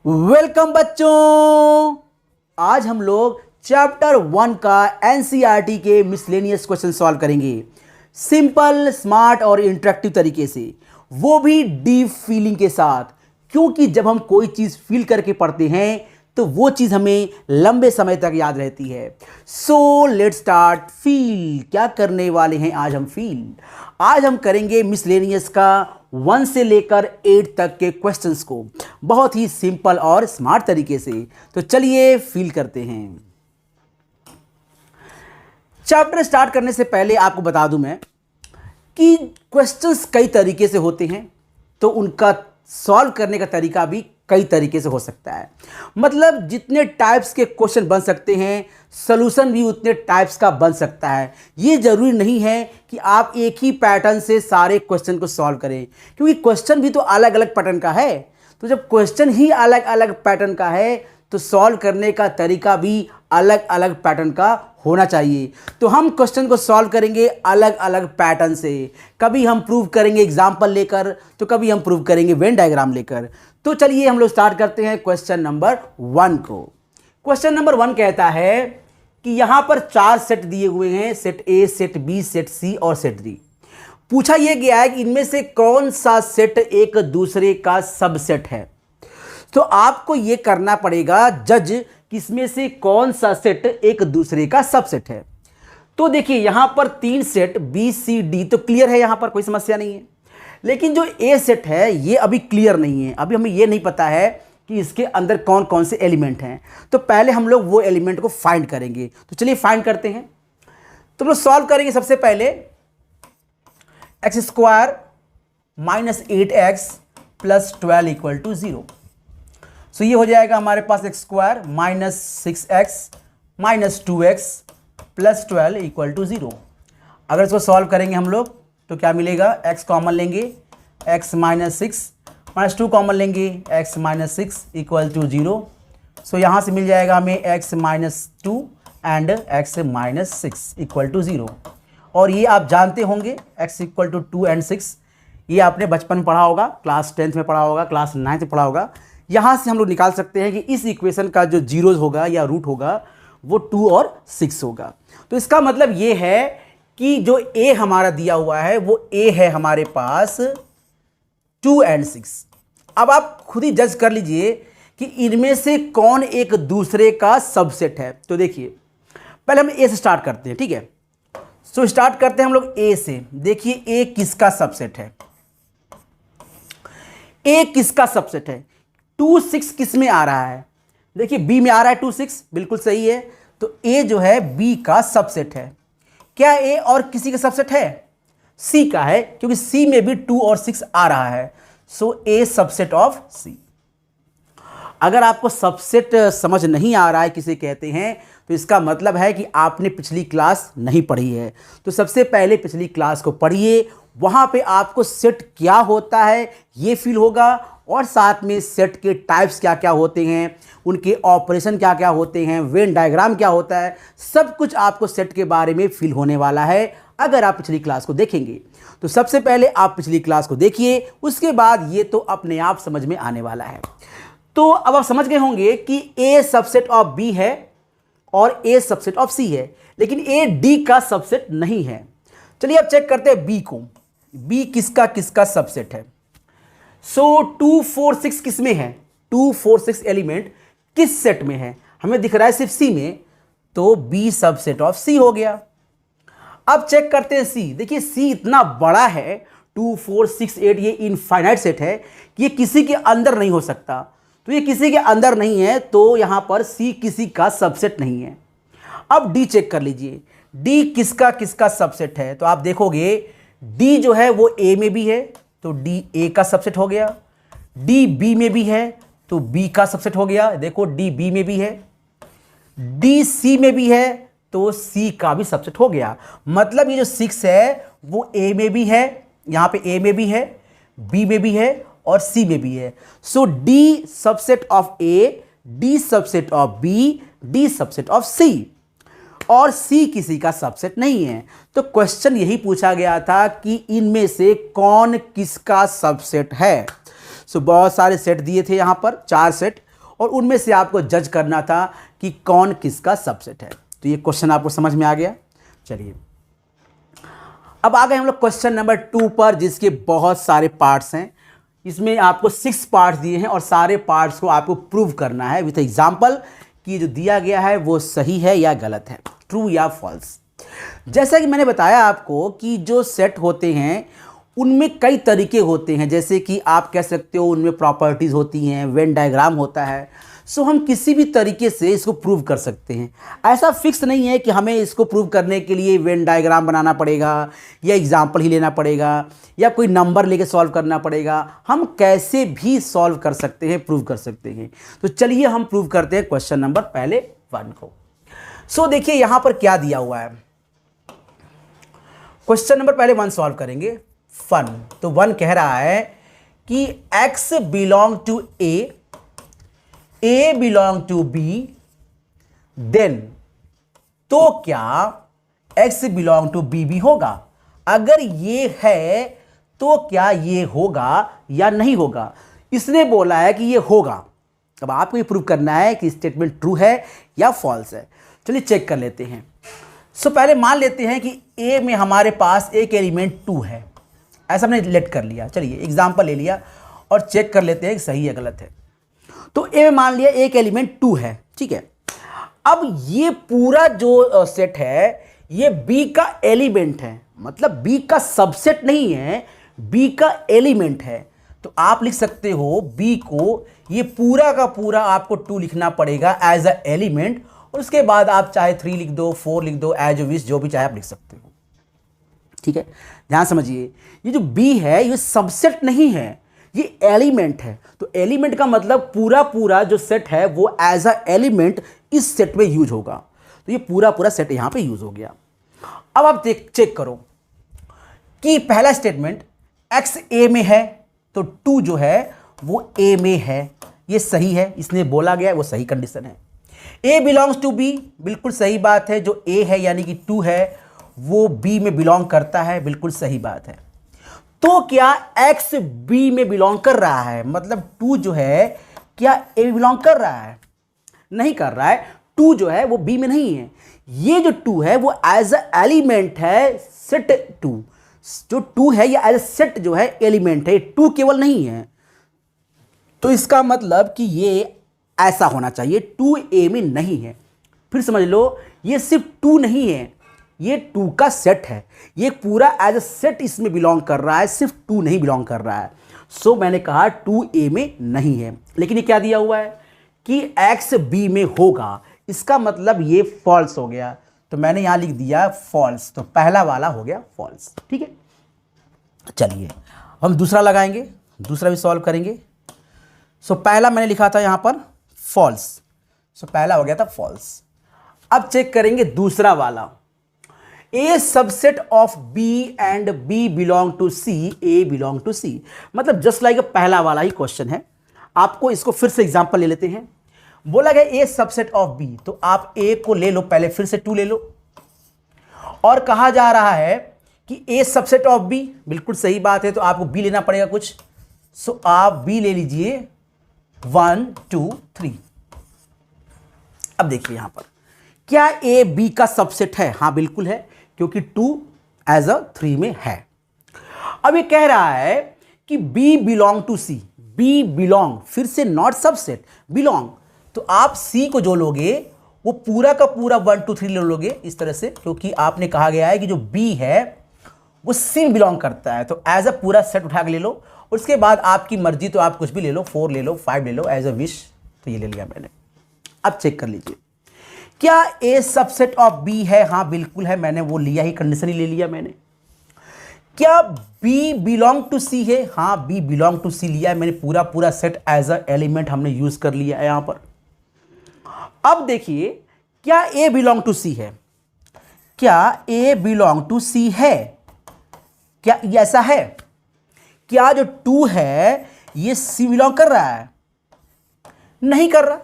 Welcome बच्चों। आज हम लोग चैप्टर 1 का एनसीईआरटी के मिसलेनियस क्वेश्चन सॉल्व करेंगे सिंपल, स्मार्ट और इंटरेक्टिव तरीके से, वो भी डीप फीलिंग के साथ। क्योंकि जब हम कोई चीज़ फील करके पढ़ते हैं तो वो चीज़ हमें लंबे समय तक याद रहती है। So let's start. फील क्या करने वाले हैं आज हम? आज हम करेंगे मिसलेनियस का 1 से लेकर 8 तक के क्वेश्चंस को बहुत ही सिंपल और स्मार्ट तरीके से। तो चलिए फील करते हैं। चैप्टर स्टार्ट करने से पहले आपको बता दूं मैं कि क्वेश्चंस कई तरीके से होते हैं, तो उनका सॉल्व करने का तरीका भी कई तरीके से हो सकता है। मतलब जितने टाइप्स के क्वेश्चन बन सकते हैं, सॉल्यूशन भी उतने टाइप्स का बन सकता है। ये जरूरी नहीं है कि आप एक ही पैटर्न से सारे क्वेश्चन को सॉल्व करें, क्योंकि क्वेश्चन भी तो अलग अलग पैटर्न का है। तो जब क्वेश्चन ही अलग अलग पैटर्न का है तो सॉल्व करने का तरीका भी अलग अलग पैटर्न का होना चाहिए। तो हम क्वेश्चन को सॉल्व करेंगे अलग अलग पैटर्न से। कभी हम प्रूव करेंगे एग्जाम्पल लेकर, तो कभी हम प्रूव करेंगे वेन डायग्राम लेकर। तो चलिए हम लोग स्टार्ट करते हैं क्वेश्चन नंबर 1 को। क्वेश्चन नंबर 1 कहता है कि यहां पर 4 सेट दिए हुए हैं, set A, set B, set C और सेट डी। पूछा यह गया है कि इनमें से कौन सा सेट एक दूसरे का सबसेट है। तो आपको यह करना पड़ेगा जज कि इसमें से कौन सा सेट एक दूसरे का सबसेट है। तो देखिए यहां पर 3 सेट बी सी डी तो क्लियर है, यहां पर कोई समस्या नहीं है। लेकिन जो ए सेट है ये अभी क्लियर नहीं है। अभी हमें ये नहीं पता है कि इसके अंदर कौन कौन से एलिमेंट हैं। तो पहले हम लोग वो एलिमेंट को फाइंड करेंगे। तो चलिए फाइंड करते हैं। तो हम लोग सॉल्व करेंगे सबसे पहले x square minus 8x plus 12 equal to 0। So ये हो जाएगा हमारे पास x square minus 6x minus 2x plus 12 equal to 0। अगर इसको सॉल्व करेंगे हम लोग तो क्या मिलेगा? x कॉमन लेंगे, x माइनस 6 माइनस 2 कॉमन लेंगे, x minus 6 equal to 0। So यहाँ से मिल जाएगा हमें x minus 2 and x minus 6 equal to 0। और ये आप जानते होंगे x इक्वल टू 2 एंड 6, ये आपने बचपन में पढ़ा होगा, क्लास 10th में पढ़ा होगा, क्लास 9th में पढ़ा होगा। यहाँ से हम लोग निकाल सकते हैं कि इस इक्वेशन का जो जीरोज होगा या रूट होगा वो 2 और 6 होगा। तो इसका मतलब ये है कि जो a हमारा दिया हुआ है वो a है हमारे पास 2 एंड 6। अब आप खुद ही जज कर लीजिए कि इनमें से कौन एक दूसरे का सबसेट है। तो देखिए पहले हम a से स्टार्ट करते हैं, ठीक है। सो स्टार्ट करते हैं हम लोग a से। देखिए a किसका सबसेट है? a किसका सबसेट है? 2 6 किस में आ रहा है? देखिए b में आ रहा है 2 6, बिल्कुल सही है। तो a जो है b का सबसेट है। क्या a और किसी का सबसेट है? c का है, क्योंकि c में भी 2 और 6 आ रहा है। सो a सबसेट ऑफ c। अगर आपको सबसेट समझ नहीं आ रहा है किसे कहते हैं, तो इसका मतलब है कि आपने पिछली क्लास नहीं पढ़ी है। तो सबसे पहले पिछली क्लास को पढ़िए, वहां पे आपको सेट क्या होता है ये फील होगा, और साथ में सेट के टाइप्स क्या क्या होते हैं, उनके ऑपरेशन क्या क्या होते हैं, वेन डायग्राम क्या होता है, सब कुछ आपको सेट के बारे में फील होने वाला है अगर आप पिछली क्लास को देखेंगे। तो सबसे पहले आप पिछली क्लास को देखिए, उसके बाद ये तो अपने आप समझ में आने वाला है। तो अब आप समझ गए होंगे कि a सबसेट ऑफ b है और a सबसेट ऑफ c है, लेकिन a d का सबसेट नहीं है। चलिए अब चेक करते हैं b को। b किसका किसका सबसेट है? सो 2 4 6 किस में है? 2 4 6 एलिमेंट किस सेट में है? हमें दिख रहा है सिर्फ c में, तो b सबसेट ऑफ c हो गया। अब चेक करते हैं c। देखिए c इतना बड़ा है, 2 4 6 8, ये इनफाइनाइट सेट है कि ये किसी के अंदर नहीं हो सकता। तो ये किसी के अंदर नहीं है, तो यहां पर c किसी का सबसेट नहीं है। अब d चेक कर लीजिए, d किसका किसका सबसेट है? तो आप देखोगे d जो है वो a में भी है, तो d a का सबसेट हो गया। d b में भी है, तो b का सबसेट हो गया। देखो d b में भी है, d c में भी है, तो c का भी सबसेट हो गया। मतलब ये जो 6 है वो a में भी है, यहां पे a में भी है, b में भी है और c में भी है। सो d subset of a, d subset of b, d subset of c, और c किसी का सबसेट नहीं है। तो क्वेश्चन यही पूछा गया था कि इनमें से कौन किसका सबसेट है। सो बहुत सारे सेट दिए थे यहां पर, 4 सेट, और उनमें से आपको जज करना था कि कौन किसका सबसेट है। तो ये क्वेश्चन आपको समझ में आ गया। चलिए अब आ गए हम लोग क्वेश्चन नंबर 2 पर, जिसके बहुत सारे पार्ट्स हैं। इसमें आपको 6 पार्ट्स दिए हैं और सारे पार्ट्स को आपको प्रूव करना है विथ एग्जाम्पल कि जो दिया गया है वो सही है या गलत है, ट्रू या फॉल्स। जैसा कि मैंने बताया आपको कि जो सेट होते हैं उनमें कई तरीके होते हैं, जैसे कि आप कह सकते हो उनमें प्रॉपर्टीज़ होती हैं, वेन डायग्राम होता है। सो हम किसी भी तरीके से इसको प्रूव कर सकते हैं। ऐसा फिक्स नहीं है कि हमें इसको प्रूव करने के लिए वेन डायग्राम बनाना पड़ेगा या एग्जाम्पल ही लेना पड़ेगा या कोई नंबर लेके सॉल्व करना पड़ेगा। हम कैसे भी सॉल्व कर सकते हैं, प्रूव कर सकते हैं। तो चलिए हम प्रूव करते हैं क्वेश्चन नंबर पहले 1 को। सो देखिए यहाँ पर क्या दिया हुआ है। क्वेश्चन नंबर पहले 1 सॉल्व करेंगे। फन तो 1 कह रहा है कि x belong to A belong to B, then तो क्या x बिलोंग टू B भी होगा? अगर ये है तो क्या ये होगा या नहीं होगा? इसने बोला है कि ये होगा। अब आपको ये प्रूव करना है कि स्टेटमेंट ट्रू है या फॉल्स है। चलिए चेक कर लेते हैं। सो पहले मान लेते हैं कि A में हमारे पास एक एलिमेंट 2 है, ऐसा हमने लेट कर लिया। चलिए एग्जाम्पल ले लिया और चेक कर लेते हैं कि सही है गलत है। तो ए में मान लिया एक एलिमेंट 2 है, ठीक है। अब ये पूरा जो सेट है ये बी का एलिमेंट है, मतलब बी का सबसेट नहीं है, बी का एलिमेंट है। तो आप लिख सकते हो बी को, ये पूरा का पूरा आपको 2 लिखना पड़ेगा एज अ एलिमेंट, और उसके बाद आप चाहे 3 लिख दो, 4 लिख दो, एज विश, जो भी चाहे आप लिख सकते हो, ठीक है। ध्यान समझिए, ये जो बी है ये सबसेट नहीं है, ये एलिमेंट है। तो एलिमेंट का मतलब पूरा पूरा जो सेट है वो एज अ एलिमेंट इस सेट में यूज होगा। तो ये पूरा पूरा सेट यहां पे यूज हो गया। अब आप चेक करो कि पहला स्टेटमेंट x a में है तो 2 जो है वो a में है, ये सही है, इसने बोला गया वो सही कंडीशन है। a बिलोंग्स टू b, बिल्कुल सही बात है, जो a है यानी कि 2 है वो b में बिलोंग करता है, बिल्कुल सही बात है। तो क्या x b में बिलोंग कर रहा है? मतलब 2 जो है क्या a में बिलोंग कर रहा है? नहीं कर रहा है। 2 जो है वो b में नहीं है। ये जो 2 है वो एज अ एलिमेंट है सेट 2। जो 2 है ये एज अ सेट जो है एलिमेंट है, 2 केवल नहीं है। तो इसका मतलब कि ये ऐसा होना चाहिए, 2 a में नहीं है। फिर समझ लो ये सिर्फ 2 नहीं है, ये 2 का सेट है, ये पूरा एज अ सेट इसमें बिलोंग कर रहा है, सिर्फ 2 नहीं बिलोंग कर रहा है। सो मैंने कहा 2a में नहीं है। लेकिन ये क्या दिया हुआ है कि x b में होगा, इसका मतलब ये फॉल्स हो गया। तो मैंने यहां लिख दिया फॉल्स, तो पहला वाला हो गया फॉल्स, ठीक है। चलिए हम दूसरा लगाएंगे, दूसरा भी सॉल्व करेंगे। सो पहला मैंने लिखा था यहां पर फॉल्स, सो पहला हो गया था फॉल्स। अब चेक करेंगे दूसरा वाला, A subset of B and B belong to C, A belong to C। मतलब जस्ट लाइक पहला वाला ही क्वेश्चन है। आपको इसको फिर से एग्जांपल ले लेते हैं। बोला गया A सबसेट ऑफ B, तो आप A को ले लो, पहले फिर से 2 ले लो, और कहा जा रहा है कि A सबसेट ऑफ B, बिल्कुल सही बात है, तो आपको B लेना पड़ेगा कुछ। सो आप B ले लीजिए 1 2 3। अब देखिए यहां पर क्या A B का सबसेट है? हाँ बिल्कुल है, क्योंकि 2 एज अ 3 में है। अब ये कह रहा है कि B belong to C, B belong, फिर से नॉट सबसेट, बिलोंग। तो आप C को जो लोगे वो पूरा का पूरा 1 2 3 ले लोगे इस तरह से, क्योंकि आपने कहा गया है कि जो B है वो C में बिलोंग करता है। तो एज अ पूरा सेट उठा के ले लो, और उसके बाद आपकी मर्जी, तो आप कुछ भी ले लो, 4 ले लो, 5 ले लो, एज अ विश। तो ये ले लिया मैंने। अब चेक कर लीजिए क्या A सबसेट ऑफ B है? हाँ बिल्कुल है, मैंने वो लिया ही, कंडीशन ही ले लिया मैंने। क्या B बिलोंग टू C है? हाँ B बिलोंग टू C लिया है मैंने, पूरा पूरा सेट एज अ एलिमेंट हमने यूज कर लिया है यहां पर। अब देखिए क्या A बिलोंग टू C है? क्या A बिलोंग टू C है? क्या ऐसा है? क्या जो 2 है ये C बिलोंग कर रहा है? नहीं कर रहा,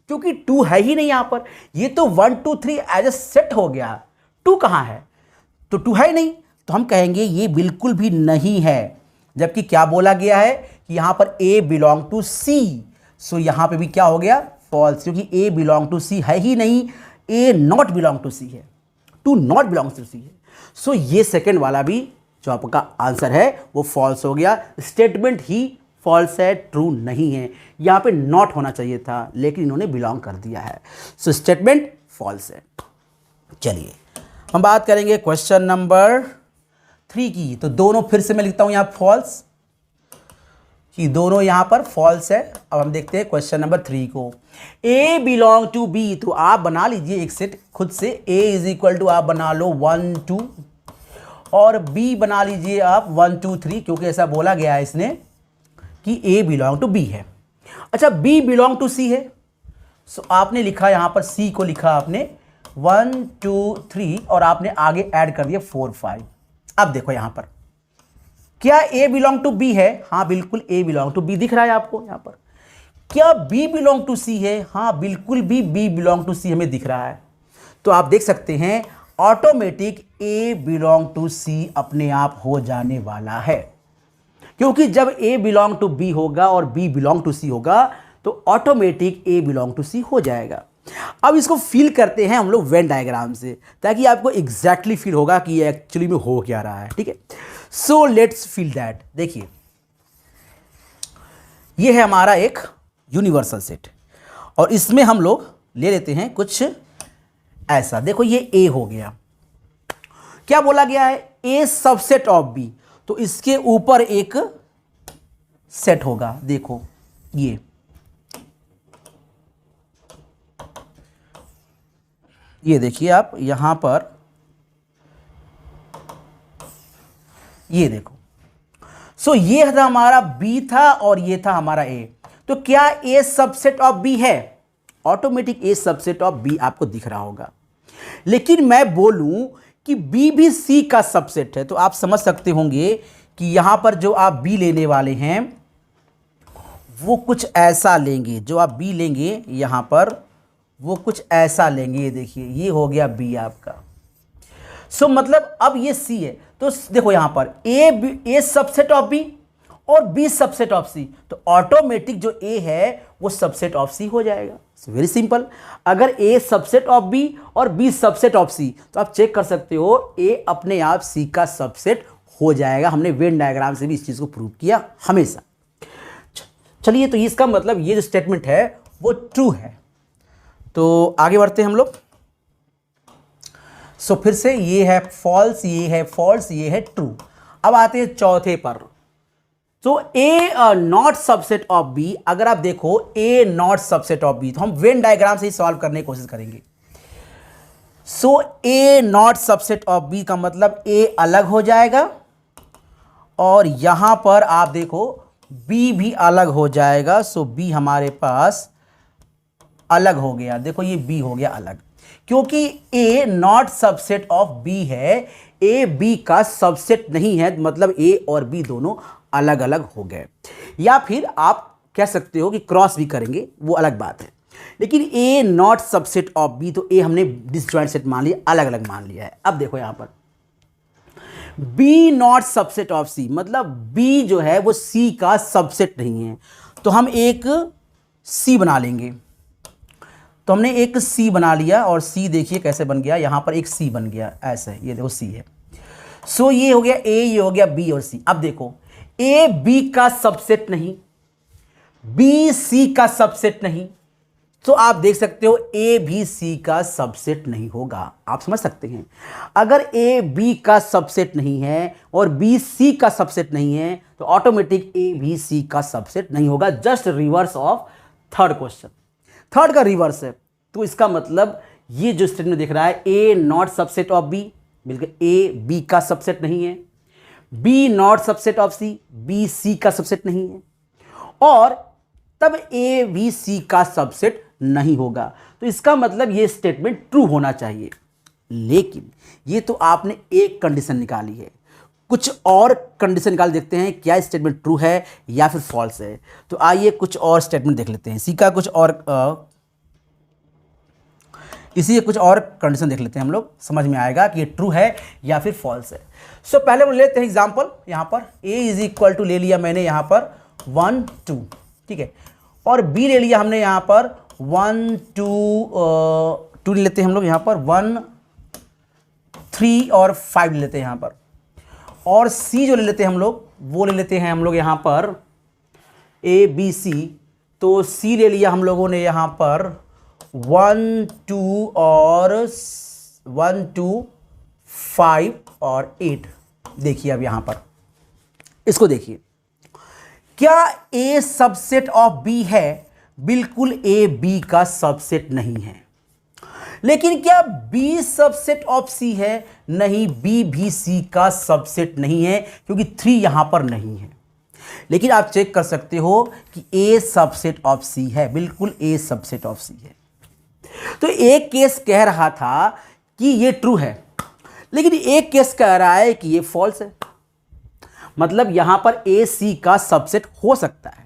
क्योंकि 2 है ही नहीं यहां पर। ये तो 1 2 3 एज ए सेट हो गया, 2 कहां है? तो 2 है ही नहीं, तो हम कहेंगे ये बिल्कुल भी नहीं है। जबकि क्या बोला गया है कि यहां पर A बिलोंग टू C, सो यहां पे भी क्या हो गया, फॉल्स, क्योंकि ए बिलोंग टू सी है ही नहीं, ए नॉट बिलोंग टू सी है, टू नॉट बिलोंग्स टू सी है। सो ये सेकेंड वाला भी जो आपका आंसर है वो फॉल्स हो गया, स्टेटमेंट ही फॉल्स है, ट्रू नहीं है। यहां पे नॉट होना चाहिए था लेकिन इन्होंने बिलोंग कर दिया है, सो स्टेटमेंट फॉल्स है। चलिए हम बात करेंगे क्वेश्चन नंबर 3 की। तो दोनों फिर से मैं लिखता हूं यहां फॉल्स, कि दोनों यहां पर फॉल्स है। अब हम देखते हैं क्वेश्चन नंबर 3 को। ए बिलोंग टू बी, तो आप बना लीजिए एक सेट खुद से। ए इज इक्वल टू आप बना लो 1 2 और बी बना लीजिए आप 1 2 3, क्योंकि ऐसा बोला गया है इसने कि ए बिलोंग टू बी है। अच्छा, बी बिलोंग टू सी है, सो आपने लिखा यहां पर सी को लिखा आपने 1 2 3 और आपने आगे ऐड कर दिया 4 5। अब देखो यहां पर क्या ए बिलोंग टू बी है? हाँ बिल्कुल ए बिलोंग टू बी दिख रहा है आपको यहां पर। क्या बी बिलोंग टू सी है? हाँ बिल्कुल भी बी बिलोंग टू सी हमें दिख रहा है। तो आप देख सकते हैं ऑटोमेटिक ए बिलोंग टू सी अपने आप हो जाने वाला है, क्योंकि जब ए बिलोंग टू बी होगा और बी बिलोंग टू सी होगा तो ऑटोमेटिक ए बिलोंग टू सी हो जाएगा। अब इसको फील करते हैं हम लोग वेन डायग्राम से, ताकि आपको एग्जैक्टली फील होगा कि ये एक्चुअली में हो क्या रहा है। ठीक है, सो लेट्स फील दैट। देखिए ये है हमारा एक यूनिवर्सल सेट और इसमें हम लोग ले लेते हैं कुछ ऐसा। देखो ये ए हो गया, क्या बोला गया है? ए सबसेट ऑफ बी, तो इसके ऊपर एक सेट होगा। देखो ये देखिए आप यहां पर, ये देखो। सो ये था हमारा बी था और ये था हमारा ए। तो क्या ए सबसेट ऑफ बी है? Automatic A subset of B आपको दिख रहा होगा। लेकिन मैं बोलूं कि बी भी सी का सबसेट है, तो आप समझ सकते होंगे कि यहां पर जो आप बी लेने वाले हैं वो कुछ ऐसा लेंगे। जो आप बी लेंगे यहां पर वो कुछ ऐसा लेंगे। ये देखिए ये हो गया बी आपका। सो मतलब अब ये सी है, तो देखो यहां पर ए सबसेट ऑफ बी और बी सबसेट ऑफ सी, तो ऑटोमेटिक जो ए है वो सबसेट ऑफ सी हो जाएगा। Very simple. अगर ए सबसेट ऑफ बी और बी सबसेट ऑफ सी, तो आप चेक कर सकते हो ए अपने आप सी का सबसेट हो जाएगा। हमने वेन डायग्राम से भी इस चीज को प्रूव किया हमेशा। चलिए, तो इसका मतलब ये जो स्टेटमेंट है वो ट्रू है। तो आगे बढ़ते हैं हम लोग। सो फिर से ये है फॉल्स, ये है फॉल्स, ये है ट्रू। अब आते हैं चौथे पर। तो ए नॉट सबसेट ऑफ बी, अगर आप देखो ए नॉट सबसेट ऑफ बी, तो हम वेन डायग्राम से ही सॉल्व करने की कोशिश करेंगे। सो ए नॉट सबसेट ऑफ बी का मतलब ए अलग हो जाएगा और यहां पर आप देखो बी भी अलग हो जाएगा। सो बी हमारे पास अलग हो गया। देखो ये बी हो गया अलग, क्योंकि ए नॉट सबसेट ऑफ बी है, ए बी का सबसेट नहीं है, मतलब ए और बी दोनों अलग अलग हो गए। या फिर आप कह सकते हो कि क्रॉस भी करेंगे, वो अलग बात है। लेकिन ए नॉट सबसेट ऑफ बी, तो ए हमने डिसजॉइंट सेट मान लिया, अलग अलग मान लिया है। अब देखो यहां पर बी नॉट सबसेट ऑफ सी, मतलब बी जो है वो सी का सबसेट नहीं है, तो हम एक सी बना लेंगे। तो हमने एक सी बना लिया और सी देखिए कैसे बन गया, यहां पर एक सी बन गया ऐसे, ये देखो सी है। सो ये हो गया ए, ये हो गया बी और सी। अब देखो ए बी का सबसेट नहीं, बी सी का सबसेट नहीं, तो आप देख सकते हो ए भी सी का सबसेट नहीं होगा। आप समझ सकते हैं, अगर ए बी का सबसेट नहीं है और बी सी का सबसेट नहीं है, तो ऑटोमेटिक ए भी सी का सबसेट नहीं होगा। Just reverse of third question, third का रिवर्स है। तो इसका मतलब ये जो स्टेटमेंट दिख रहा है A not subset of B, बिल्कुल ए बी का सबसेट नहीं है, B not subset of C, B C का सबसेट नहीं है, और तब ए भी सी का सबसेट नहीं होगा। तो इसका मतलब ये स्टेटमेंट ट्रू होना चाहिए। लेकिन ये तो आपने एक कंडीशन निकाली है, कुछ और कंडीशन निकाल देखते हैं क्या स्टेटमेंट ट्रू है या फिर फॉल्स है। तो आइए कुछ और स्टेटमेंट देख लेते हैं, सी का कुछ और इसी कुछ और कंडीशन देख लेते हैं, हम लोग समझ में आएगा कि ये ट्रू है या फिर फॉल्स है। सो पहले हम लेते हैं एग्जांपल। यहां पर a इज इक्वल टू ले लिया मैंने यहां पर 1 2, ठीक है। और बी ले लिया हमने यहाँ पर 1 2 ले लेते हैं हम लोग यहाँ पर 1 3 और 5 ले लेते हैं यहाँ पर, और सी जो ले लेते हैं हम लोग वो ले लेते हैं हम लोग यहाँ पर ए बी सी। तो सी ले लिया हम लोगों ने यहाँ पर 1 2 और 1 2 5 और 8। देखिए अब यहाँ पर इसको देखिए, क्या ए सबसेट ऑफ बी है? बिल्कुल ए बी का सबसेट नहीं है। लेकिन क्या बी सबसेट ऑफ सी है? नहीं, बी भी सी का सबसेट नहीं है, क्योंकि 3 यहां पर नहीं है। लेकिन आप चेक कर सकते हो कि ए सबसेट ऑफ सी है, बिल्कुल ए सबसेट ऑफ सी है। तो एक केस कह रहा था कि ये ट्रू है, लेकिन एक केस कह रहा है कि ये फॉल्स है। मतलब यहां पर ए सी का सबसेट हो सकता है।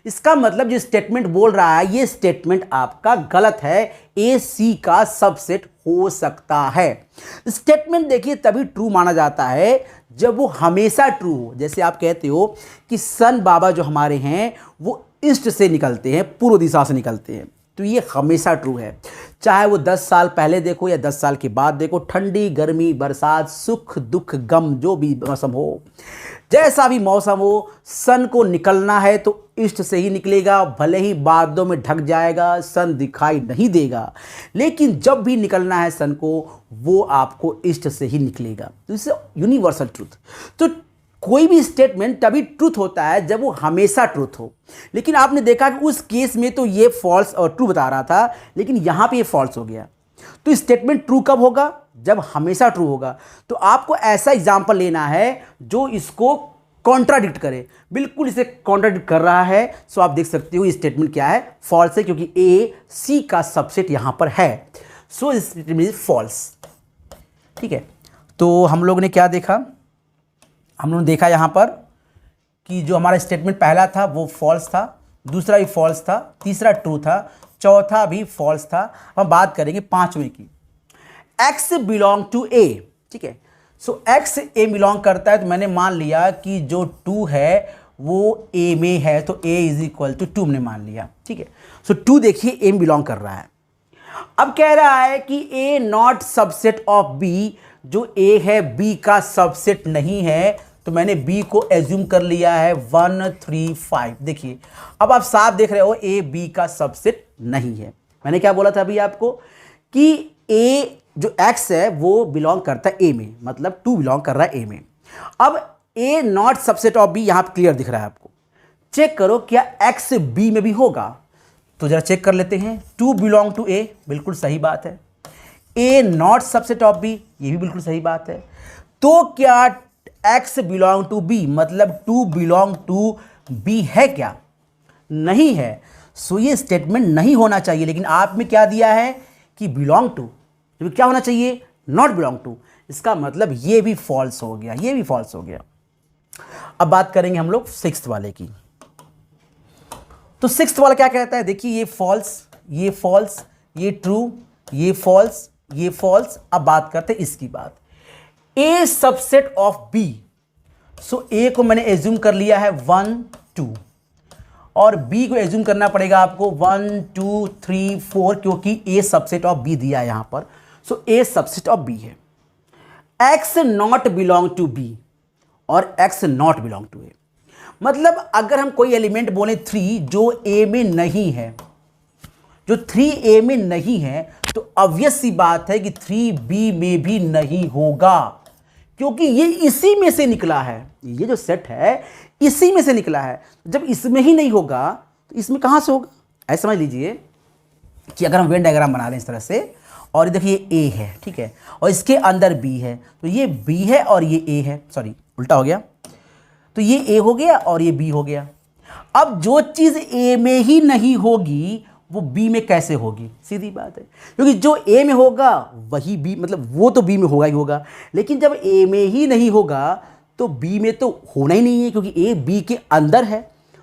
इसका मतलब जो स्टेटमेंट बोल रहा है ये स्टेटमेंट आपका गलत है। ए सी का सबसेट हो सकता है। स्टेटमेंट देखिए तभी ट्रू माना जाता है जब वो हमेशा ट्रू हो। जैसे आप कहते हो कि सन बाबा जो हमारे हैं वो ईस्ट से निकलते हैं, पूर्व दिशा से निकलते हैं, तो ये हमेशा ट्रू है। चाहे वो 10 साल पहले देखो या 10 साल के बाद देखो, ठंडी गर्मी बरसात सुख दुख गम जो भी मौसम हो, जैसा भी मौसम हो, सन को निकलना है तो ईस्ट से ही निकलेगा। भले ही बादलों में ढक जाएगा, सन दिखाई नहीं देगा, लेकिन जब भी निकलना है सन को वो आपको ईस्ट से ही निकलेगा। तो इससे यूनिवर्सल ट्रूथ। तो कोई भी स्टेटमेंट तभी ट्रूथ होता है जब वो हमेशा ट्रूथ हो। लेकिन आपने देखा कि उस केस में तो ये फॉल्स और ट्रू बता रहा था, लेकिन यहां पे ये फॉल्स हो गया। तो स्टेटमेंट ट्रू कब होगा? जब हमेशा ट्रू होगा। तो आपको ऐसा एग्जांपल लेना है जो इसको कॉन्ट्राडिक्ट करे। बिल्कुल इसे कॉन्ट्राडिक्ट कर रहा है। सो आप देख सकते हो ये स्टेटमेंट क्या है, फॉल्स है, क्योंकि ए सी का सबसेट यहां पर है। सो इस स्टेटमेंट इज फॉल्स। ठीक है, तो हम लोग ने क्या देखा? हम लोगों ने देखा यहाँ पर कि जो हमारा स्टेटमेंट पहला था वो फॉल्स था, दूसरा भी फॉल्स था, तीसरा ट्रू था, चौथा भी फॉल्स था। हम बात करेंगे पांचवें की। एक्स बिलोंग टू ए। ठीक है, सो एक्स ए बिलोंग करता है, तो मैंने मान लिया कि जो 2 है वो ए में है, तो ए इज इक्वल टू 2 हमने मान लिया। ठीक है, सो 2 देखिए ए में बिलोंग कर रहा है। अब कह रहा है कि ए नॉट सबसेट ऑफ बी, जो ए है बी का सबसेट नहीं है, तो मैंने बी को एज्यूम कर लिया है 1 3 5। देखिए अब आप साफ देख रहे हो ए बी का सबसेट नहीं है। मैंने क्या बोला था अभी आपको कि ए जो एक्स है वो बिलोंग करता है ए में, मतलब 2 बिलोंग कर रहा है ए में। अब ए नॉट सबसेट ऑफ बी यहां पर क्लियर दिख रहा है आपको। चेक करो क्या एक्स बी में भी होगा, तो जरा चेक कर लेते हैं। 2 बिलोंग टू ए, बिल्कुल सही बात है। A not subset of B, ये भी बिल्कुल सही बात है। तो क्या एक्स बिलोंग टू बी, मतलब 2 बिलोंग टू बी है क्या? नहीं है। सो ये स्टेटमेंट नहीं होना चाहिए। लेकिन आप में क्या दिया है कि बिलोंग टू, तो क्या होना चाहिए? Not belong to. इसका मतलब ये भी फॉल्स हो गया, ये भी फॉल्स हो गया। अब बात करेंगे हम लोग 6th वाले की। तो 6th वाला क्या कहता है? देखिए ये फॉल्स, ये फॉल्स, ये ट्रू, ये फॉल्स, ये फॉल्स। अब बात करते हैं इसकी बात, ए सबसेट ऑफ बी। सो ए को मैंने एज्यूम कर लिया है 1 2, और बी को एज्यूम करना पड़ेगा आपको 1 2 3 4, क्योंकि ए सबसेट ऑफ बी दिया है यहां पर। So A subset of B है। X not belong to B और X not belong to A, मतलब अगर हम कोई एलिमेंट बोले 3 जो ए में नहीं है, जो 3 ए में नहीं है, तो ऑब्वियस सी बात है कि 3 बी में भी नहीं होगा, क्योंकि ये इसी में से निकला है। ये जो सेट है इसी में से निकला है। जब इसमें ही नहीं होगा तो इसमें कहां से होगा? ऐसे समझ लीजिए कि अगर हम वेन डायग्राम बना लें इस तरह से, और देखिए ए है, ठीक है, और इसके अंदर बी है, तो ये बी है और ये ए है, सॉरी उल्टा हो गया, तो ये ए हो गया और ये बी हो गया। अब जो चीज ए में ही नहीं होगी वो बी में कैसे होगी? सीधी बात है, क्योंकि जो ए में होगा वही बी, मतलब वो तो बी में होगा ही होगा। लेकिन जब ए में ही नहीं होगा तो बी में तो होना ही नहीं है, क्योंकि ए बी के अंदर है।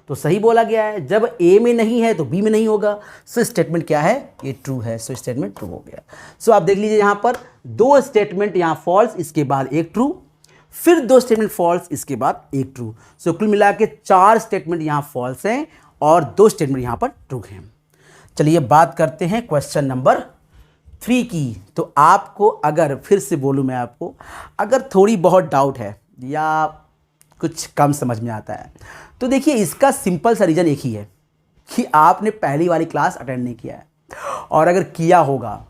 तो सही बोला गया है, जब ए में नहीं है तो बी में नहीं होगा। सो स्टेटमेंट क्या है? ये ट्रू है। सो स्टेटमेंट ट्रू हो गया। सो आप देख लीजिए यहाँ पर 2 स्टेटमेंट, यहाँ फॉल्स, इसके बाद एक ट्रू, फिर 2 स्टेटमेंट फॉल्स, इसके बाद एक ट्रू। सो कुल मिला के 4 स्टेटमेंट यहाँ फॉल्स हैं और 2 स्टेटमेंट यहाँ पर ट्रू हैं। चलिए बात करते हैं क्वेश्चन नंबर 3 की। तो आपको अगर फिर से बोलूँ मैं आपको, अगर थोड़ी बहुत डाउट है या कुछ कम समझ में आता है तो देखिए इसका सिंपल सा रीज़न एक ही है कि आपने पहली वाली क्लास अटेंड नहीं किया है, और अगर किया होगा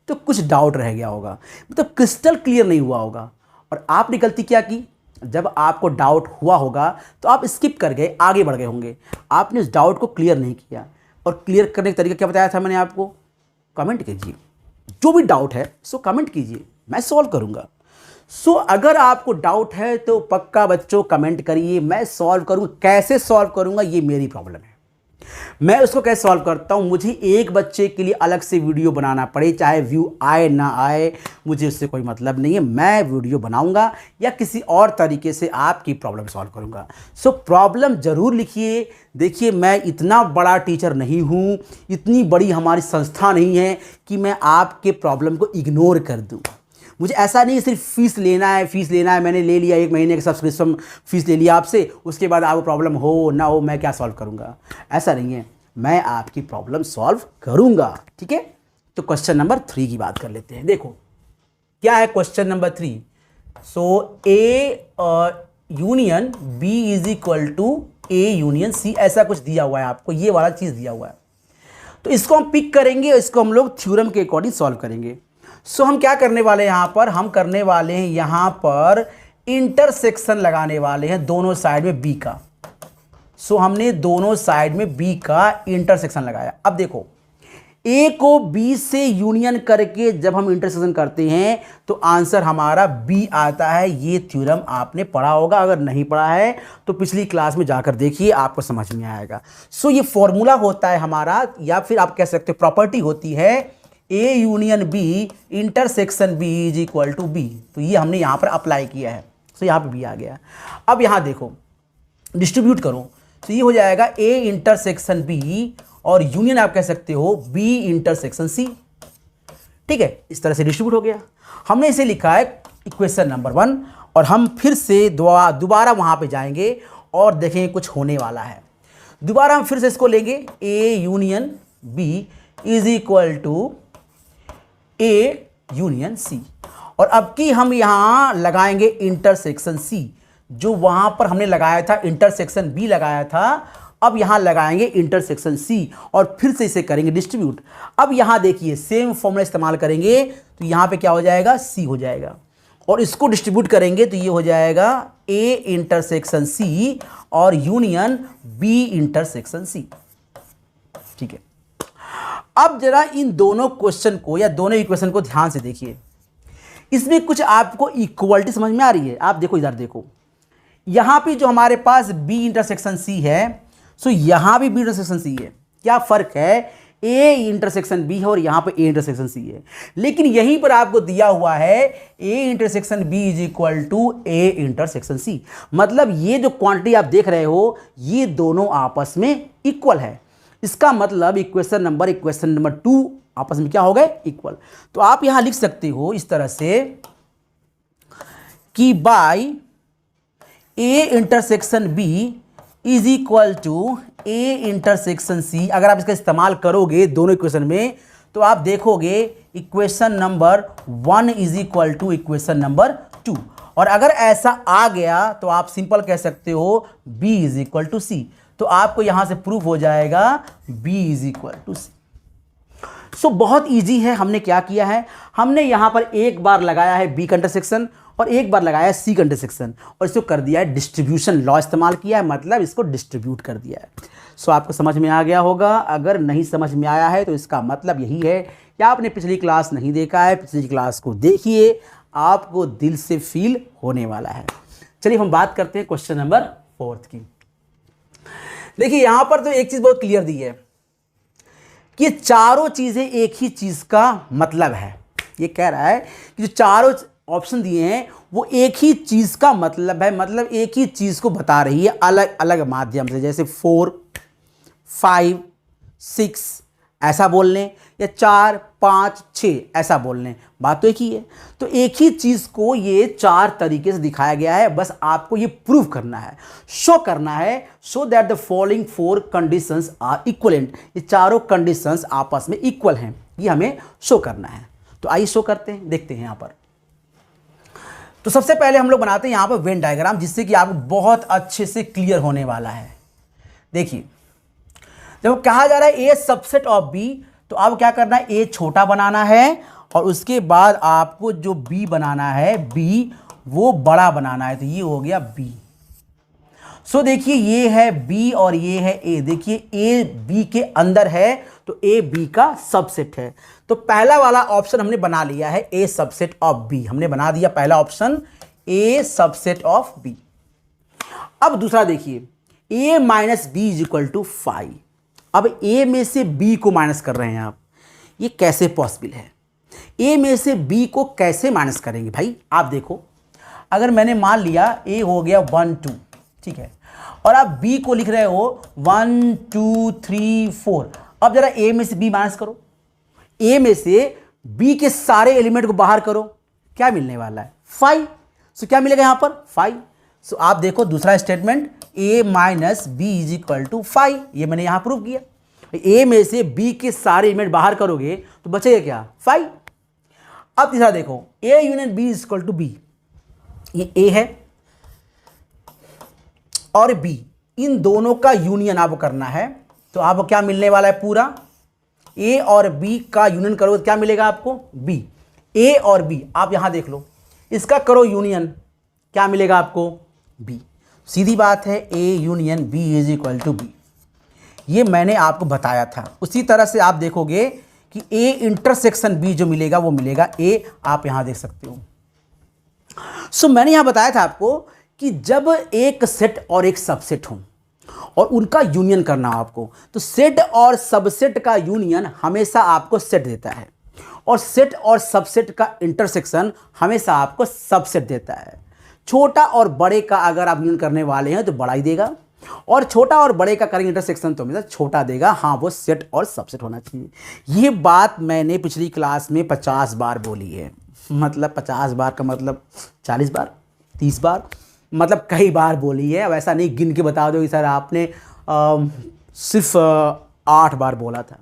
तो कुछ डाउट रह गया होगा, मतलब क्रिस्टल क्लियर नहीं हुआ होगा। और आपने गलती क्या की, जब आपको डाउट हुआ होगा तो आप स्किप कर गए, आगे बढ़ गए होंगे, आपने उस डाउट को क्लियर नहीं किया। और क्लियर करने का तरीका क्या बताया था मैंने आपको, कमेंट कीजिए, जो भी डाउट है सो कमेंट कीजिए, मैं सॉल्व करूंगा। सो अगर आपको डाउट है तो पक्का बच्चों कमेंट करिए, मैं सॉल्व करूंगा। कैसे सॉल्व करूंगा ये मेरी प्रॉब्लम है, मैं उसको कैसे सॉल्व करता हूं। मुझे एक बच्चे के लिए अलग से वीडियो बनाना पड़े, चाहे व्यू आए ना आए, मुझे उससे कोई मतलब नहीं है। मैं वीडियो बनाऊंगा या किसी और तरीके से आपकी प्रॉब्लम सॉल्व करूंगा। सो प्रॉब्लम ज़रूर लिखिए। देखिए मैं इतना बड़ा टीचर नहीं हूं, इतनी बड़ी हमारी संस्था नहीं है कि मैं आपके प्रॉब्लम को इग्नोर कर दूं। मुझे ऐसा नहीं सिर्फ फीस लेना है, मैंने ले लिया, 1 महीने का सब्सक्रिप्शन फीस ले लिया आपसे, उसके बाद आपको प्रॉब्लम हो ना हो मैं क्या सॉल्व करूंगा, ऐसा नहीं है। मैं आपकी प्रॉब्लम सॉल्व करूंगा, ठीक है। तो क्वेश्चन नंबर 3 की बात कर लेते हैं। देखो क्या है question number 3। So A union B is equal to A union C, ऐसा कुछ दिया हुआ है आपको, ये वाला चीज़ दिया हुआ है। तो इसको हम पिक करेंगे, इसको हम लोग थ्योरम के अकॉर्डिंग सॉल्व करेंगे। सो हम क्या करने वाले हैं यहाँ पर, हम करने वाले हैं यहाँ पर इंटरसेक्शन लगाने वाले हैं दोनों साइड में बी का। सो हमने दोनों साइड में बी का इंटरसेक्शन लगाया। अब देखो ए को बी से यूनियन करके जब हम इंटरसेक्शन करते हैं तो आंसर हमारा बी आता है। ये थ्योरम आपने पढ़ा होगा, अगर नहीं पढ़ा है तो पिछली क्लास में जाकर देखिए, आपको समझ में आएगा। सो ये फॉर्मूला होता है हमारा, या फिर आप कह सकते हो प्रॉपर्टी होती है, A union B intersection B is equal to B. तो ये हमने यहाँ पर अप्लाई किया है, तो यहाँ पे बी आ गया। अब यहाँ देखो डिस्ट्रीब्यूट करो, तो ये हो जाएगा ए इंटरसेक्शन बी और यूनियन आप कह सकते हो बी इंटरसेक्शन सी, ठीक है। इस तरह से डिस्ट्रीब्यूट हो गया। हमने इसे लिखा है इक्वेशन नंबर 1, और हम फिर से दोबारा वहाँ पे जाएंगे और देखेंगे कुछ होने वाला है। दोबारा हम फिर से इसको लेंगे, A union B is equal to A union C, और अब की हम यहां लगाएंगे इंटरसेक्शन सी, जो वहां पर हमने लगाया था इंटरसेक्शन बी लगाया था, अब यहां लगाएंगे इंटरसेक्शन सी और फिर से इसे करेंगे डिस्ट्रीब्यूट। अब यहां देखिए सेम फॉर्मूला इस्तेमाल करेंगे, तो यहां पे क्या हो जाएगा, सी हो जाएगा, और इसको डिस्ट्रीब्यूट करेंगे तो ये हो जाएगा ए इंटरसेक्शन सी और यूनियन बी इंटरसेक्शन सी, ठीक है। अब जरा इन दोनों क्वेश्चन को या दोनों इक्वेशन को ध्यान से देखिए, इसमें कुछ आपको इक्वलिटी समझ में आ रही है। आप देखो इधर देखो, यहां पे जो हमारे पास बी इंटरसेक्शन सी है, सो यहां भी बी इंटरसेक्शन सी है। क्या फर्क है, ए इंटरसेक्शन बी है और यहां पे ए इंटरसेक्शन सी है, लेकिन यहीं पर आपको दिया हुआ है A intersection B is equal to A intersection C. मतलब ये जो क्वांटिटी आप देख रहे हो ये दोनों आपस में इक्वल है। इसका मतलब इक्वेशन नंबर 2 आपस में क्या हो गए, इक्वल। तो आप यहां लिख सकते हो इस तरह से कि by A intersection B is equal to A intersection C. अगर आप इसका इस्तेमाल करोगे दोनों इक्वेशन में तो आप देखोगे equation number 1 is equal to equation number 2, और अगर ऐसा आ गया तो आप सिंपल कह सकते हो b इज इक्वल टू सी। तो आपको यहां से प्रूफ हो जाएगा b इज इक्वल टू सी। सो बहुत इजी है। हमने क्या किया है, हमने यहां पर एक बार लगाया है b का इंटरसेक्शन और एक बार लगाया है c का इंटरसेक्शन, और इसको कर दिया है डिस्ट्रीब्यूशन लॉ इस्तेमाल किया है, मतलब इसको डिस्ट्रीब्यूट कर दिया है। सो आपको समझ में आ गया होगा। अगर नहीं समझ में आया है तो इसका मतलब यही है कि आपने पिछली क्लास नहीं देखा है, पिछली क्लास को देखिए, आपको दिल से फील होने वाला है। चलिए हम बात करते हैं क्वेश्चन नंबर 4 की। देखिए यहां पर तो एक चीज बहुत क्लियर दी है कि ये चारों चीजें एक ही चीज का मतलब है। ये कह रहा है कि जो चारों ऑप्शन दिए हैं वो एक ही चीज का मतलब है, मतलब एक ही चीज को बता रही है अलग अलग माध्यम से, जैसे 4, 5, 6 ऐसा बोल लें, या 4, 5, 6 ऐसा बोल लें, बात तो एक ही है। तो एक ही चीज़ को ये 4 तरीके से दिखाया गया है, बस आपको ये प्रूव करना है, शो करना है, show that the following 4 conditions are equivalent. ये चारों कंडीशंस आपस में इक्वल हैं, ये हमें शो करना है। तो आइए शो करते हैं, देखते हैं यहाँ पर। तो सबसे पहले हम लोग बनाते हैं यहाँ पर वेन डायग्राम, जिससे कि आपको बहुत अच्छे से क्लियर होने वाला है। देखिए, जब कहा जा रहा है ए सबसेट ऑफ बी, तो अब क्या करना है, ए छोटा बनाना है और उसके बाद आपको जो बी बनाना है, बी वो बड़ा बनाना है। तो ये हो गया बी। सो देखिए, ये है बी और ये है ए। देखिए, ए बी के अंदर है तो ए बी का सबसेट है। तो पहला वाला ऑप्शन हमने बना लिया है, ए सबसेट ऑफ बी। हमने बना दिया पहला option, A subset of B. अब दूसरा देखिए, A minus B is equal to 5। अब ए में से बी को माइनस कर रहे हैं आप, ये कैसे पॉसिबल है? ए में से बी को कैसे माइनस करेंगे भाई? आप देखो, अगर मैंने मान लिया ए हो गया 1 2, ठीक है, और आप बी को लिख रहे हो 1 2 3 4। अब जरा ए में से बी माइनस करो, ए में से बी के सारे एलिमेंट को बाहर करो, क्या मिलने वाला है? 5। सो क्या मिलेगा यहां पर? 5। सो आप देखो दूसरा statement, A minus B is equal to 5, ये मैंने यहां प्रूव किया। ए में से बी के सारे एलिमेंट बाहर करोगे तो बचेगा क्या? 5। अब तीसरा देखो, A union B is equal to B. ये ए है और बी, इन दोनों का यूनियन आपको करना है। तो आपको क्या मिलने वाला है? पूरा ए और बी का यूनियन करोगे तो क्या मिलेगा आपको? बी। ए और बी, आप यहां देख लो, इसका करो यूनियन, क्या मिलेगा आपको? बी। सीधी बात है, A union B is equal to B. ये मैंने आपको बताया था। उसी तरह से आप देखोगे कि ए इंटरसेक्शन बी जो मिलेगा वो मिलेगा ए, आप यहां देख सकते हो। सो मैंने यहां बताया था आपको कि जब एक सेट और एक सबसेट हो और उनका यूनियन करना हो आपको, तो सेट और सबसेट का यूनियन हमेशा आपको सेट देता है और सेट और सबसेट का इंटरसेक्शन हमेशा आपको सबसेट देता है। छोटा और बड़े का अगर आप यूनियन करने वाले हैं तो बड़ा ही देगा, और छोटा और बड़े का करेंगे इंटरसेक्शन तो हमेशा छोटा देगा। हाँ, वो सेट और सबसेट होना चाहिए। ये बात मैंने पिछली क्लास में 50 बार बोली है। मतलब 50 बार का मतलब 40 बार, 30 बार, मतलब कई बार बोली है। अब ऐसा नहीं गिन के बता दो कि सर आपने सिर्फ 8 बार बोला था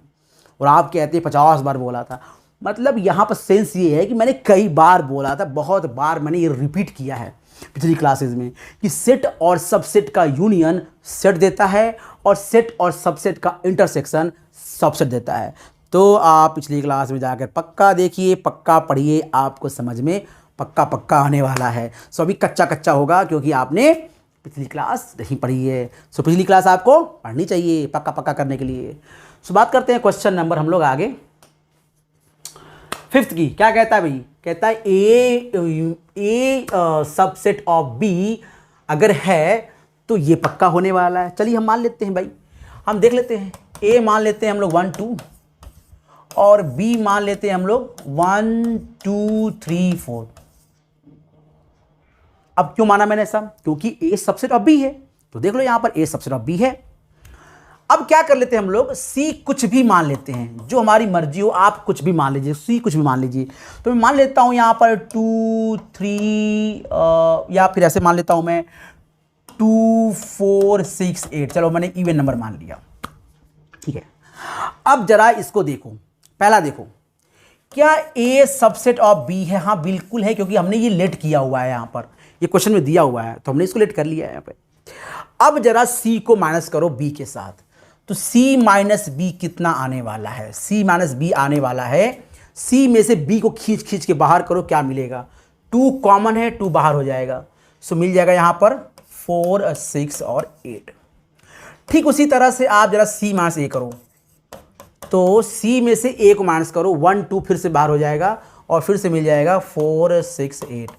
और आप कहते हैं 50 बार बोला था। मतलब यहाँ पर सेंस ये है कि मैंने कई बार बोला था, बहुत बार मैंने ये रिपीट किया है पिछली क्लासेस में कि सेट और सबसेट का यूनियन सेट देता है और सेट और सबसेट का इंटरसेक्शन सबसेट देता है। तो आप पिछली क्लास में जाकर पक्का देखिए, पक्का पढ़िए, आपको समझ में पक्का पक्का आने वाला है। सो अभी कच्चा कच्चा होगा क्योंकि आपने पिछली क्लास नहीं पढ़ी है। सो पिछली क्लास आपको पढ़नी चाहिए पक्का पक्का करने के लिए। सो बात करते हैं क्वेश्चन नंबर हम लोग आगे 5th की। क्या कहता है भाई? कहता है ए सबसेट ऑफ बी अगर है तो ये पक्का होने वाला है। चलिए हम मान लेते हैं भाई, हम देख लेते हैं। ए मान लेते हैं हम लोग 1 2 और बी मान लेते हैं हम लोग 1 2 3 4। अब क्यों माना मैंने ऐसा? क्योंकि ए सबसेट ऑफ बी है। तो देख लो यहां पर ए सबसेट ऑफ बी है। अब क्या कर लेते हैं हम लोग, सी कुछ भी मान लेते हैं, जो हमारी मर्जी हो। आप कुछ भी मान लीजिए, सी कुछ भी मान लीजिए। तो मैं मान लेता हूं यहां पर 2 3 या फिर ऐसे मान लेता हूं मैं 2 4 6 8। चलो मैंने इवन नंबर मान लिया, ठीक है। अब जरा इसको देखो, पहला देखो, क्या ए सबसेट ऑफ बी है? हाँ बिल्कुल है, क्योंकि हमने ये लेट किया हुआ है, यहां पर ये क्वेश्चन में दिया हुआ है तो हमने इसको लेट कर लिया है यहां पे। अब जरा सी को माइनस करो बी के साथ, तो सी माइनस बी कितना आने वाला है? सी माइनस बी आने वाला है। सी में से बी को खींच खींच के बाहर करो, क्या मिलेगा? 2 कॉमन है, 2 बाहर हो जाएगा। सो मिल जाएगा यहां पर 4 6 और 8। ठीक उसी तरह से आप जरा सी माइनस ए करो, तो सी में से ए को माइनस करो, 1 2 फिर से बाहर हो जाएगा और फिर से मिल जाएगा 4 6 8।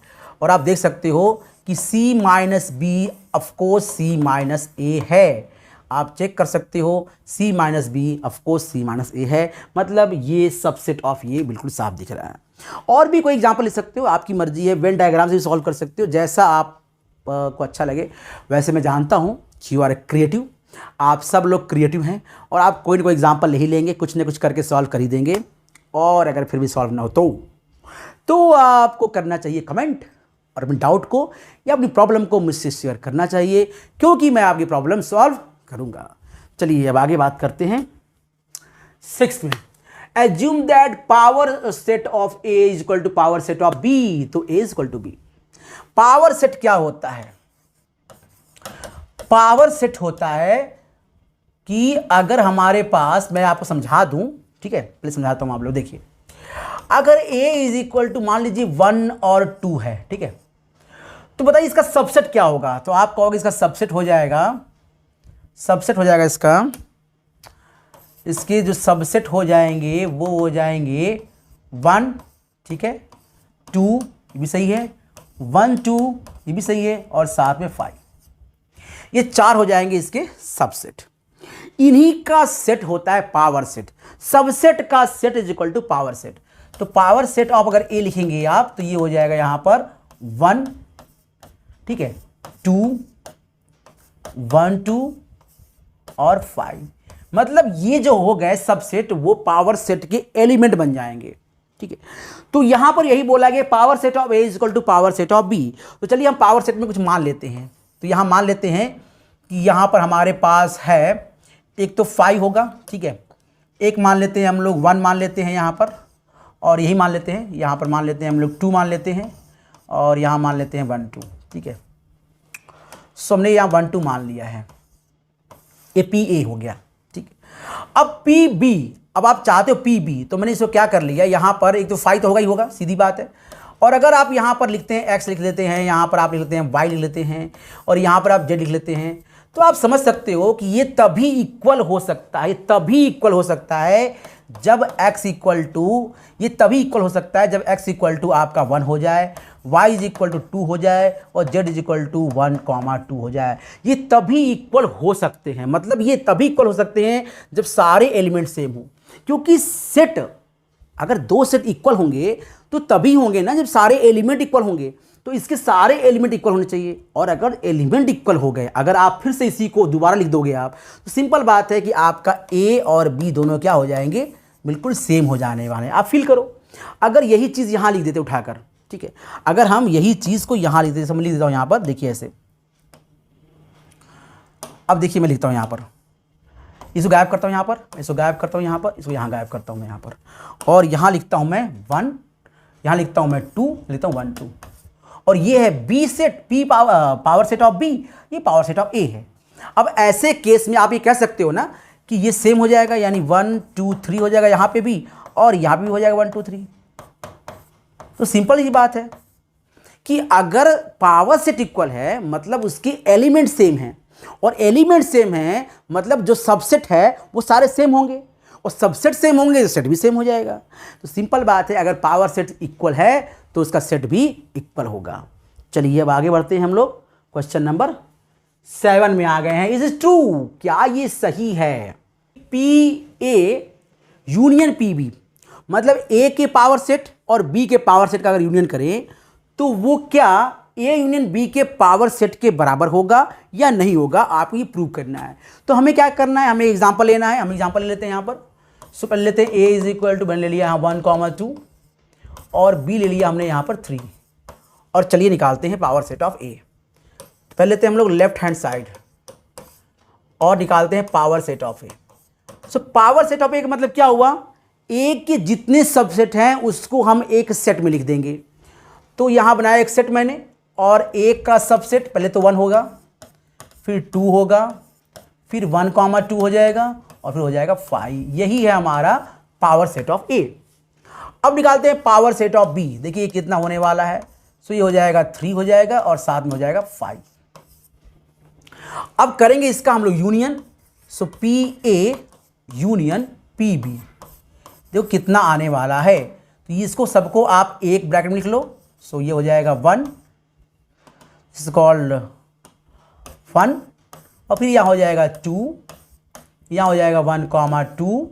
और आप देख सकते हो कि सी माइनस बी ऑफकोर्स सी माइनस ए है। आप चेक कर सकते हो, सी माइनस बी ऑफकोर्स सी माइनस ए है। मतलब ये सबसेट ऑफ ये बिल्कुल साफ दिख रहा है। और भी कोई एग्जांपल ले सकते हो, आपकी मर्जी है। वेन डायग्राम से भी सॉल्व कर सकते हो, जैसा आप को अच्छा लगे। वैसे मैं जानता हूँ यू आर क्रिएटिव आप सब लोग क्रिएटिव हैं और आप कोई ना कोई एग्जाम्पल ले ही लेंगे, कुछ ना कुछ करके सॉल्व कर ही देंगे। और अगर फिर भी सॉल्व ना हो तो आपको करना चाहिए कमेंट और अपने डाउट को या अपनी प्रॉब्लम को मुझसे शेयर करना चाहिए, क्योंकि मैं आपकी प्रॉब्लम सॉल्व करूंगा। चलिए अब आगे बात करते हैं 6th में। Assume that power set of A is equal to power set of B, तो A is equal to B. Power set क्या होता है? पावर सेट होता है कि अगर हमारे पास, मैं आपको समझा दूं, ठीक है, प्लीज समझाता हूं, आप लोग देखिए। अगर a इज इक्वल टू मान लीजिए 1 और 2 है, ठीक है, तो बताइए इसका सबसेट क्या होगा? तो आप कहोगे इसका सबसेट हो जाएगा इसके जो सबसेट हो जाएंगे वो हो जाएंगे 1, ठीक है, 2 ये भी सही है, 1 2 ये भी सही है, और साथ में 5, ये 4 हो जाएंगे इसके सबसेट। इन्हीं का सेट होता है पावर सेट। सबसेट का set is equal to power set. तो पावर सेट ऑफ अगर ए लिखेंगे आप तो ये हो जाएगा यहां पर 1, ठीक है, 2 1 2 और 5। मतलब ये जो हो गए सबसेट वो पावर सेट के एलिमेंट बन जाएंगे, ठीक है। तो यहां पर यही बोला गया power set of A is equal to power set of B. तो चलिए हम पावर सेट में कुछ मान लेते हैं। तो यहां मान लेते हैं कि यहां पर हमारे पास है, एक तो 5 होगा, ठीक है, एक मान लेते हैं हम लोग 1 मान लेते हैं यहां पर, और यही मान लेते हैं यहां पर, मान लेते हैं हम लोग 2 मान लेते हैं, और यहां मान लेते हैं 1 2, ठीक है। सो हमने यहां 1 2 मान लिया है, ये पी ए हो गया, ठीक है। अब पी बी, अब आप चाहते हो पी बी, तो मैंने इसको क्या कर लिया, यहां पर एक तो 5 तो होगा ही होगा, सीधी बात है। और अगर आप यहां पर लिखते हैं x लिख लेते हैं, यहां पर आप लिख लेते हैं y लिख लेते हैं, और यहां पर आप z लिख लेते हैं, तो आप समझ सकते हो कि ये तभी इक्वल हो सकता है, जब x इक्वल टू, ये तभी इक्वल हो सकता है जब x इक्वल टू आपका 1 हो जाए, y इज इक्वल टू 2 हो जाए, और z इज इक्वल टू 1 2 हो जाए। ये तभी इक्वल हो सकते हैं, मतलब ये तभी इक्वल हो सकते हैं जब सारे एलिमेंट सेम हो। क्योंकि सेट, अगर 2 सेट इक्वल होंगे तो तभी होंगे ना जब सारे एलिमेंट इक्वल होंगे। तो इसके सारे एलिमेंट इक्वल होने चाहिए, और अगर एलिमेंट इक्वल हो गए, अगर आप फिर से इसी को दोबारा लिख दोगे आप, तो सिंपल बात है कि आपका ए और बी दोनों क्या हो जाएंगे, बिल्कुल सेम हो जाने वाले हैं। आप फील करो, अगर यही चीज़ यहाँ लिख देते उठाकर, ठीक है, अगर हम यही चीज़ को यहाँ लिख देते, मैं लिख देता हूँ यहाँ पर, देखिए ऐसे। अब देखिए मैं लिखता हूँ यहाँ पर, इसको गायब करता हूँ यहाँ पर, इसको गायब करता हूँ यहाँ पर, इसको यहाँ गायब करता हूँ मैं यहाँ पर, और यहाँ लिखता हूँ मैं 1, यहाँ लिखता हूँ मैं 2, लिखता हूँ 1 2, और ये है B set, P power set of B, ये पावर सेट ऑफ ए है। अब ऐसे केस में आप ये कह सकते हो ना कि ये सेम हो जाएगा, यानी 1 2 3 हो जाएगा यहाँ पे भी, और यहाँ पे भी हो जाएगा 1 2 3। तो सिंपल ही बात है कि अगर पावर सेट इक्वल है मतलब उसके एलिमेंट सेम हैं, और एलिमेंट सेम है मतलब जो सबसेट है वो सारे सेम होंगे, और सबसेट सेम होंगे तो सेट भी सेम हो जाएगा। तो सिंपल बात है, अगर पावर सेट इक्वल है तो उसका सेट भी इक्वल होगा। चलिए अब आगे बढ़ते हैं हम लोग, क्वेश्चन नंबर 7 में आ गए हैं। इज इट ट्रू, क्या ये सही है? P A union P B, मतलब ए के पावर सेट और बी के पावर सेट का अगर यूनियन करें तो वो क्या ए यूनियन बी के पावर सेट के बराबर होगा या नहीं होगा, आपको ये प्रूव करना है। तो हमें क्या करना है, हमें एग्जांपल लेना है। हम एग्जांपल ले लेते हैं यहाँ पर। सो पहले लेते हैं ए इज इक्वल टू, मैंने ले लिया यहाँ 1 2, और बी ले लिया हमने यहाँ पर 3, और चलिए निकालते हैं पावर सेट ऑफ ए। पहले लेते हैं हम लोग लेफ्ट हैंड साइड और निकालते हैं power set of A. So power set of A का मतलब क्या हुआ, ए के जितने सबसेट हैं उसको हम एक सेट में लिख देंगे। तो यहाँ बनाया एक सेट मैंने, और एक का सबसेट पहले तो 1 होगा, फिर 2 होगा, फिर 1 2 हो जाएगा, और फिर हो जाएगा 5। यही है हमारा पावर सेट ऑफ ए। अब निकालते हैं पावर सेट ऑफ बी। देखिए ये कितना होने वाला है। सो ये हो जाएगा 3 हो जाएगा, और साथ में हो जाएगा 5। अब करेंगे इसका हम लोग union. So P A union P B, देखो कितना आने वाला है। तो इसको सबको आप एक ब्रैकेट में लिख लो। सो ये हो जाएगा 1 इज कॉल्ड 1, और फिर यहाँ हो जाएगा 2, यहाँ हो जाएगा 1 2,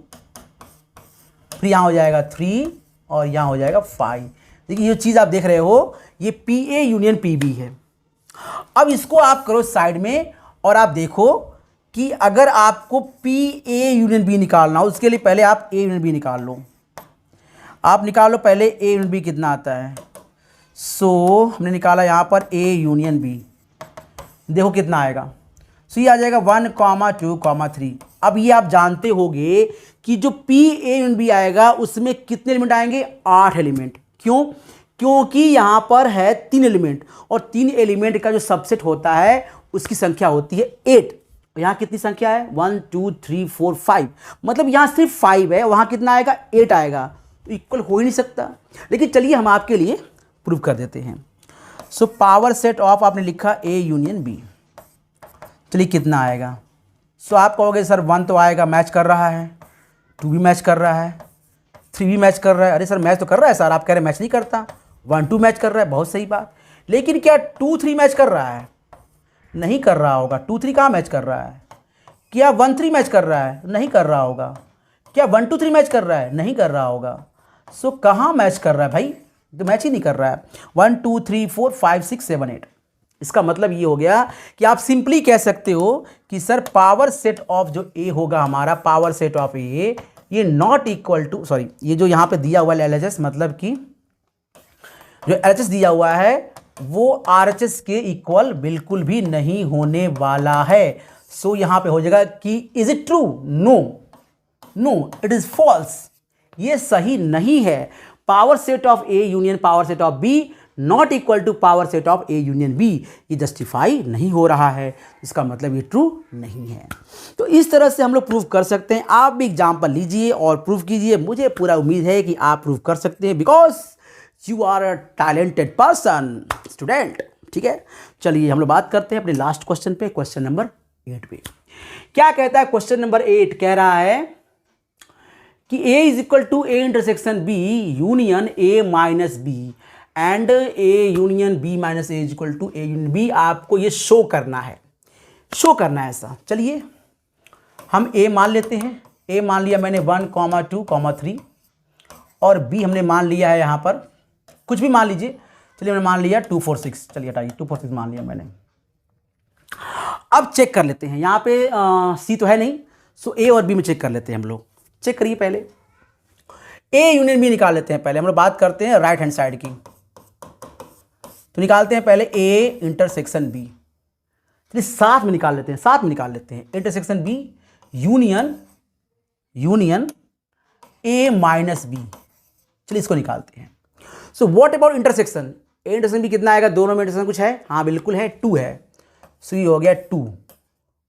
फिर यहाँ हो जाएगा 3, और यहाँ हो जाएगा 5। देखिए ये चीज़ आप देख रहे हो, ये P A union P B है। अब इसको आप करो साइड में, और आप देखो कि अगर आपको पी ए यूनियन बी निकालना हो, उसके लिए पहले आप ए यूनियन बी निकाल लो। आप निकाल लो पहले ए यूनियन बी कितना आता है। सो हमने निकाला यहाँ पर ए यूनियन बी, देखो कितना आएगा। सो ये आ जाएगा 1,2,3। अब ये आप जानते होंगे कि जो पी ए यूनियन बी आएगा उसमें कितने एलिमेंट आएंगे, 8 एलिमेंट। क्यों? क्योंकि यहाँ पर है 3 एलिमेंट, और 3 एलिमेंट का जो सबसेट होता है उसकी संख्या होती है 8। यहाँ कितनी संख्या है, 1 2 3 4 5, मतलब यहाँ सिर्फ 5 है, वहाँ कितना आएगा, 8 आएगा। तो इक्वल हो ही नहीं सकता। लेकिन चलिए हम आपके लिए प्रूव कर देते हैं। सो पावर सेट ऑफ आपने लिखा ए यूनियन बी, चलिए कितना आएगा। सो आप कहोगे सर 1 तो आएगा, मैच कर रहा है, 2 भी मैच कर रहा है, 3 भी मैच कर रहा है। अरे सर मैच तो कर रहा है सर, आप कह रहे हैं मैच नहीं करता। 1 2 मैच कर रहा है, बहुत सही बात। लेकिन क्या 2 3 मैच कर रहा है? नहीं कर रहा होगा। 2 3 कहाँ मैच कर रहा है? क्या 1 3 मैच कर रहा है? नहीं कर रहा होगा। क्या 1 2 3 मैच कर रहा है? नहीं कर रहा होगा। सो कहाँ मैच कर रहा है भाई? तो मैच ही नहीं कर रहा है। 1 2 3 4 5 6 7 8। इसका मतलब ये हो गया कि आप सिंपली कह सकते हो कि सर पावर सेट ऑफ जो ए होगा हमारा, पावर सेट ऑफ ए, ये नॉट इक्वल टू, सॉरी ये जो यहाँ पे दिया हुआ है LHS, मतलब कि जो LHS दिया हुआ है वो RHS के इक्वल बिल्कुल भी नहीं होने वाला है। सो यहाँ पे हो जाएगा कि is it true? No, no it is false, ये सही नहीं है। Power set of A union power set of B not equal to power set of A union B, ये जस्टिफाई नहीं हो रहा है। इसका मतलब ये ट्रू नहीं है। तो इस तरह से हम लोग प्रूव कर सकते हैं। आप भी एग्जाम्पल लीजिए और प्रूव कीजिए। मुझे पूरा उम्मीद है कि आप प्रूव कर सकते हैं, because you are a talented person, student. ठीक है, चलिए हम लोग बात करते हैं अपने लास्ट क्वेश्चन पे, क्वेश्चन नंबर 8 पे। क्या कहता है क्वेश्चन नंबर 8? कह रहा है कि A is equal to A intersection B union A minus B and A union B minus A is equal to A union B। आपको ये शो करना है, शो करना है ऐसा। चलिए हम A मान लेते हैं। A मान लिया मैंने 1, 2, 3, और B हमने मान लिया है यहाँ पर कुछ भी मान लीजिए। चलिए मैंने मान लिया 2 4 6, चलिए हटाइए, 2 4 6 मान लिया मैंने। अब चेक कर लेते हैं, यहाँ पे C तो है नहीं, सो A और B में चेक कर लेते हैं हम लोग। चेक करिए पहले, A यूनियन B निकाल लेते हैं। पहले हम लोग बात करते हैं राइट हैंड साइड की, तो निकालते हैं पहले A इंटरसेक्शन B। चलिए साथ में निकाल लेते हैं, साथ में निकाल लेते हैं। Intersection B union A minus B, चलिए इसको निकालते हैं। So what about intersection? A intersection B कितना आएगा? दोनों में इंटरसेक्शन कुछ है? हाँ बिल्कुल है, 2 है। सो ये हो गया 2,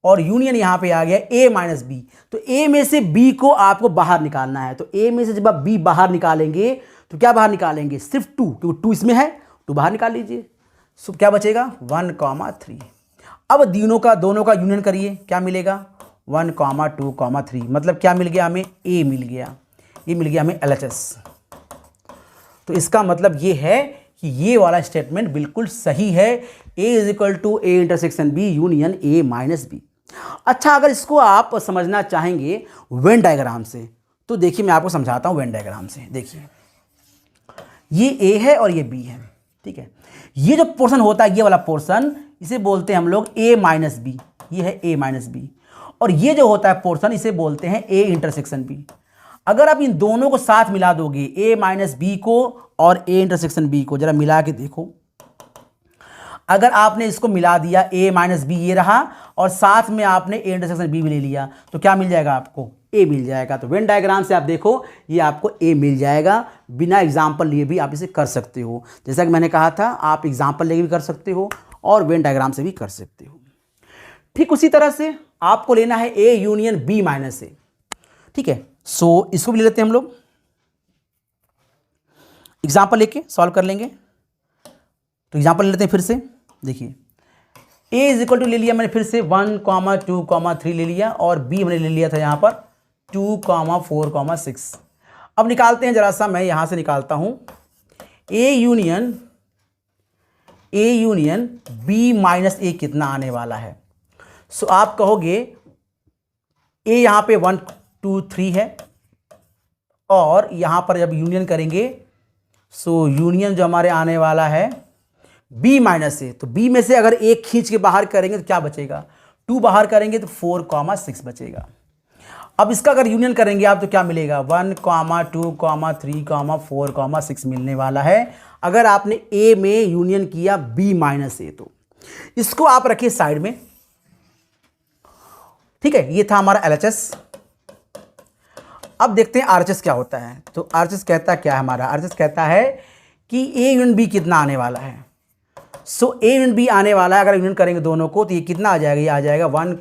और यूनियन यहाँ पे आ गया A माइनस B। तो A में से B को आपको बाहर निकालना है। तो A में से जब आप B बाहर निकालेंगे तो क्या बाहर निकालेंगे? सिर्फ 2, क्योंकि 2 इसमें है, 2 बाहर निकाल लीजिए। सो क्या बचेगा? 1, 3। अब दोनों का यूनियन करिए, क्या मिलेगा? 1, 2, 3। मतलब क्या मिल गया हमें? A मिल गया, ये मिल गया हमें LHS। तो इसका मतलब ये है कि ये वाला स्टेटमेंट बिल्कुल सही है। A is equal to A intersection B union A minus B। अच्छा, अगर इसको आप समझना चाहेंगे वेन डायग्राम से, तो देखिए मैं आपको समझाता हूँ वेन डायग्राम से। देखिए ये A है और ये B है, ठीक है। ये जो पोर्शन होता है, ये वाला पोर्शन, इसे बोलते हैं हम लोग A माइनस B, ये है A माइनस B। और ये जो होता है पोर्शन, इसे बोलते हैं A इंटरसेक्शन B। अगर आप इन दोनों को साथ मिला दोगे, A माइनस B को और A इंटरसेक्शन B को, जरा मिला के देखो। अगर आपने इसको मिला दिया, A माइनस B ये रहा, और साथ में आपने A इंटरसेक्शन B भी ले लिया, तो क्या मिल जाएगा आपको? A मिल जाएगा। तो वेन डायग्राम से आप देखो, ये आपको A मिल जाएगा। बिना एग्जाम्पल लिए भी आप इसे कर सकते हो। जैसा कि मैंने कहा था, आप एग्जाम्पल लेके भी कर सकते हो और वेन डायग्राम से भी कर सकते हो। ठीक उसी तरह से आपको लेना है A union B minus A, ठीक है। सो इसको भी ले लेते हैं हम लोग, एग्जाम्पल लेके सॉल्व कर लेंगे। तो एग्जाम्पल ले लेते हैं फिर से। देखिए A इज इक्वल टू ले लिया मैंने फिर से 1, 2, 3 ले लिया, और B मैंने ले लिया था यहाँ पर 2, 4, 6। अब निकालते हैं जरा सा, मैं यहाँ से निकालता हूँ A union B minus A कितना आने वाला है। सो आप कहोगे A यहाँ पे 1, 2, 3 है, और यहाँ पर जब यूनियन करेंगे, सो यूनियन जो हमारे आने वाला है B माइनस A, तो B में से अगर एक खींच के बाहर करेंगे तो क्या बचेगा? 2 बाहर करेंगे तो 4,6 बचेगा। अब इसका अगर यूनियन करेंगे आप तो क्या मिलेगा, 1, 2, 3, 4, 6 मिलने वाला है। अगर आपने ए में यूनियन किया बी माइनस ए तो इसको आप रखिए साइड में, ठीक है। ये था हमारा एलएचएस। अब देखते हैं आरएचएस क्या होता है। तो आरएचएस कहता क्या है, हमारा आरएचएस कहता है कि ए यूनियन बी कितना आने वाला है। सो ए यूनियन बी आने वाला है, अगर यूनियन करेंगे दोनों को तो ये कितना आ जाएगा, ये आ जाएगा 1,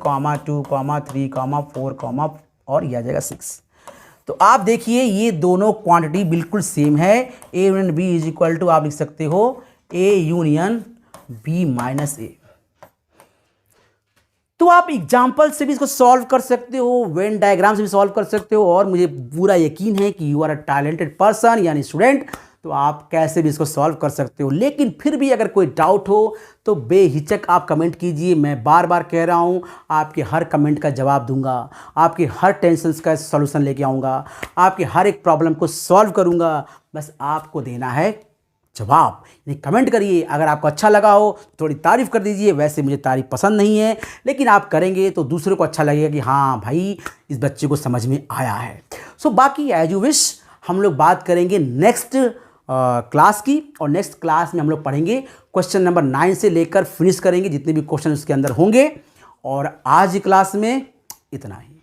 2, 3, 4, और ये आ जाएगा 6। तो आप देखिए ये दोनों क्वांटिटी बिल्कुल सेम है। A union B is equal to आप लिख सकते हो A union B minus A. तो आप एग्जाम्पल से भी इसको सॉल्व कर सकते हो, वेन डायग्राम से भी सॉल्व कर सकते हो, और मुझे पूरा यकीन है कि you are a talented person यानी स्टूडेंट, तो आप कैसे भी इसको सॉल्व कर सकते हो। लेकिन फिर भी अगर कोई डाउट हो तो बेहिचक आप कमेंट कीजिए। मैं बार बार कह रहा हूँ, आपके हर कमेंट का जवाब दूंगा, आपके हर टेंशन्स का सॉल्यूशन लेके आऊँगा, आपके हर एक प्रॉब्लम को सॉल्व करूँगा। बस आपको देना है जवाब। यानी कमेंट करिए। अगर आपको अच्छा लगा हो तो थोड़ी तारीफ़ कर दीजिए। वैसे मुझे तारीफ़ पसंद नहीं है, लेकिन आप करेंगे तो दूसरों को अच्छा लगेगा कि हाँ भाई इस बच्चे को समझ में आया है। सो बाकी एज यू विश, हम लोग बात करेंगे नेक्स्ट क्लास की, और नेक्स्ट क्लास में हम लोग पढ़ेंगे क्वेश्चन नंबर 9 से लेकर फिनिश करेंगे जितने भी क्वेश्चन उसके अंदर होंगे। और आज की क्लास में इतना ही।